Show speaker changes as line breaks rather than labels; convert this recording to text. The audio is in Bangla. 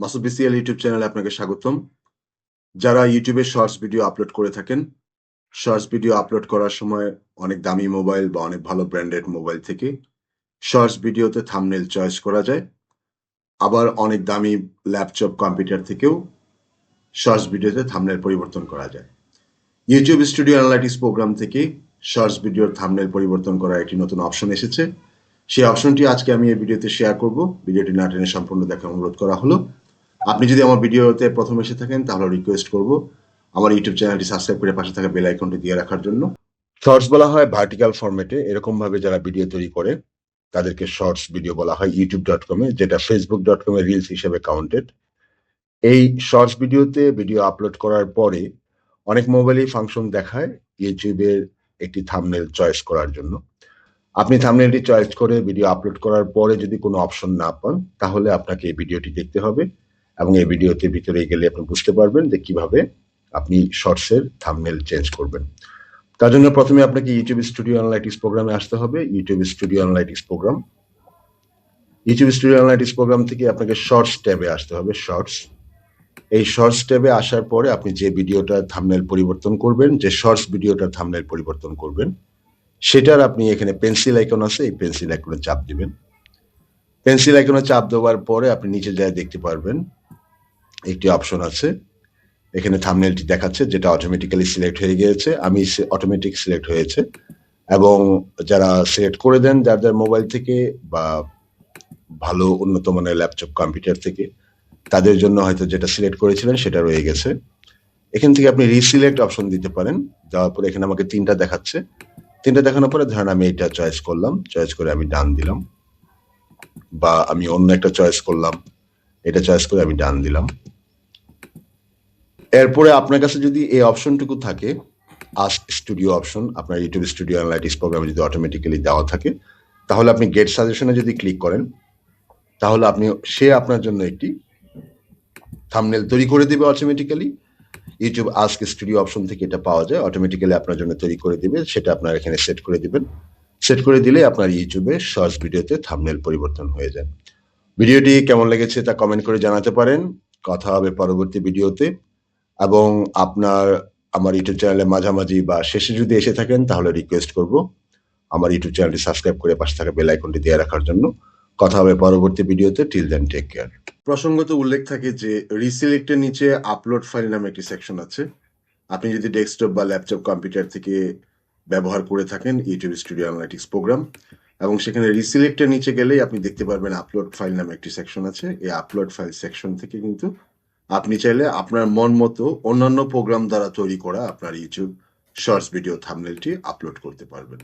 মাসুদ বিসিএল ইউটিউব চ্যানেলে আপনাকে স্বাগতম। যারা ইউটিউবে শর্টস ভিডিও আপলোড করে থাকেন, শর্টস ভিডিও আপলোড করার সময় অনেক দামি মোবাইল বা অনেক ভালো ব্র্যান্ডেড মোবাইল থেকে শর্টস ভিডিওতে থাম্বনেল চয়েস করা যায়। আবার অনেক দামি ল্যাপটপ কম্পিউটার থেকেও শর্টস ভিডিওতে থাম্বনেল পরিবর্তন করা যায়। ইউটিউব স্টুডিও অ্যানালাইটিক্স প্রোগ্রাম থেকে শর্টস ভিডিওর থাম্বনেল পরিবর্তন করার একটি নতুন অপশন এসেছে। সেই অপশনটি আজকে আমি এই ভিডিওতে শেয়ার করব। ভিডিওটি না টেনে সম্পূর্ণ দেখার অনুরোধ করা হলো। আপনি যদি আমার ভিডিওতে প্রথম এসে থাকেন তাহলে রিকোয়েস্ট করব আমার ইউটিউব চ্যানেলটি সাবস্ক্রাইব করে পাশে থাকা বেল আইকনটি দিয়ে রাখার জন্য। শর্টস বলা হয় ভার্টিক্যাল ফরম্যাটে, এরকম ভাবে যারা ভিডিও তৈরি করে তাদেরকে শর্টস ভিডিও বলা হয় youtube.com-এ, যেটা facebook.com-এ রিলস হিসেবে কাউন্টেড। এই শর্টস ভিডিওতে ভিডিও আপলোড করার পরে অনেক মোবাইলেই ফাংশন দেখায় ইউটিউবের একটি থাম্বনেল চয়েস করার জন্য। আপনি থাম্বনেলটি চয়েস করে ভিডিও আপলোড করার পরে যদি কোনো অপশন না পান তাহলে আপনাকে এই ভিডিওটি দেখতে হবে এবং এই ভিডিওতে ভিতরে গেলে আপনি বুঝতে পারবেন যে কিভাবে আপনি শর্টসের থাম্বনেল চেঞ্জ করবেন। তার জন্য প্রথমে আপনাকে ইউটিউব স্টুডিও অ্যানালাইটিক্স প্রোগ্রামে আসতে হবে। YouTube studio analytics program, YouTube studio analytics program থেকে আপনাকে শর্টস ট্যাবে আসতে হবে। শর্টস, এই শর্টস ট্যাবে আসার পরে আপনি যে ভিডিওটার থাম্বনেল পরিবর্তন করবেন, যে শর্টস ভিডিওটার থাম্বনেল পরিবর্তন করবেন, সেটার আপনি এখানে পেন্সিল আইকন আছে, এই পেন্সিল আইকনে চাপ দিবেন। পেন্সিল আইকনে চাপ দেওয়ার পরে আপনি নিচে যায় দেখতে পারবেন একটি অপশন আছে, এখানে থাম্বনেলটি দেখাচ্ছে যেটা অটোমেটিক্যালি সিলেক্ট হয়ে গিয়েছে। আমি অটোমেটিক সিলেক্ট হয়েছে এবং যারা সিলেক্ট করে দেন যার মোবাইল থেকে বা ভালো উন্নত মানের ল্যাপটপ কম্পিউটার থেকে, তাদের জন্য হয়তো যেটা সিলেক্ট করেছিলেন সেটা রয়ে গেছে। এখান থেকে আপনি রিসিলেক্ট অপশন দিতে পারেন। দেওয়ার পরে এখানে আমাকে তিনটা দেখাচ্ছে, তিনটা দেখানোর পরে ধরেন আমি এটা চয়েস করলাম, চয়েস করে আমি ডান দিলাম, বা আমি অন্য একটা চয়েস করলাম, এটা চয়েস করে আমি ডান দিলাম। এরপরে আপনার কাছে যদি এই অপশনটুকু থাকে, আস্ক স্টুডিও অপশন, আপনার ইউটিউব স্টুডিও অ্যানালাইটিক্স প্রোগ্রামে যদি অটোমেটিক্যালি দেওয়া থাকে, তাহলে আপনি গেট সাজেশনে যদি ক্লিক করেন তাহলে সে আপনার জন্য একটি থাম্বনেল তৈরি করে দিবে automatically. YouTube ask studio option থেকে এটা পাওয়া যায়, অটোমেটিক্যালি আপনার জন্য তৈরি করে দিবে। সেটা আপনার এখানে সেট করে দিবেন। সেট করে দিলে আপনার ইউটিউবে শর্টস ভিডিওতে থাম্বনেল পরিবর্তন হয়ে যায়। ভিডিওটি কেমন লেগেছে তা কমেন্ট করে জানাতে পারেন। কথা হবে পরবর্তী ভিডিওতে। এবং আমার ইউটিউব চ্যানেলে মাঝামাঝি বা শেষে যদি এসে থাকেন তাহলে রিকোয়েস্ট করব আমার ইউটিউব চ্যানেলটি সাবস্ক্রাইব করে পাশে থাকা বেল আইকনটি দিয়ে রাখার জন্য। কথা হবে পরবর্তী ভিডিওতে। Till then, take care. প্রসঙ্গত উল্লেখ থাকে যে রিসিলেক্টের নিচে আপলোড ফাইল নামে একটি সেকশন আছে। আপনি যদি ডেস্কটপ বা ল্যাপটপ কম্পিউটার থেকে ব্যবহার করে থাকেন ইউটিউব স্টুডিও অ্যানালাইটিক্স প্রোগ্রাম, এবং সেখানে রিসিলেক্টের নিচে গেলেই আপনি দেখতে পারবেন আপলোড ফাইল নামে একটি সেকশন আছে। এই আপলোড ফাইল সেকশন থেকে কিন্তু আপনি চাইলে আপনার মন মতো অন্যান্য প্রোগ্রাম দ্বারা তৈরি করা আপনার ইউটিউব শর্টস ভিডিও থাম্বনেলটি আপলোড করতে পারবেন।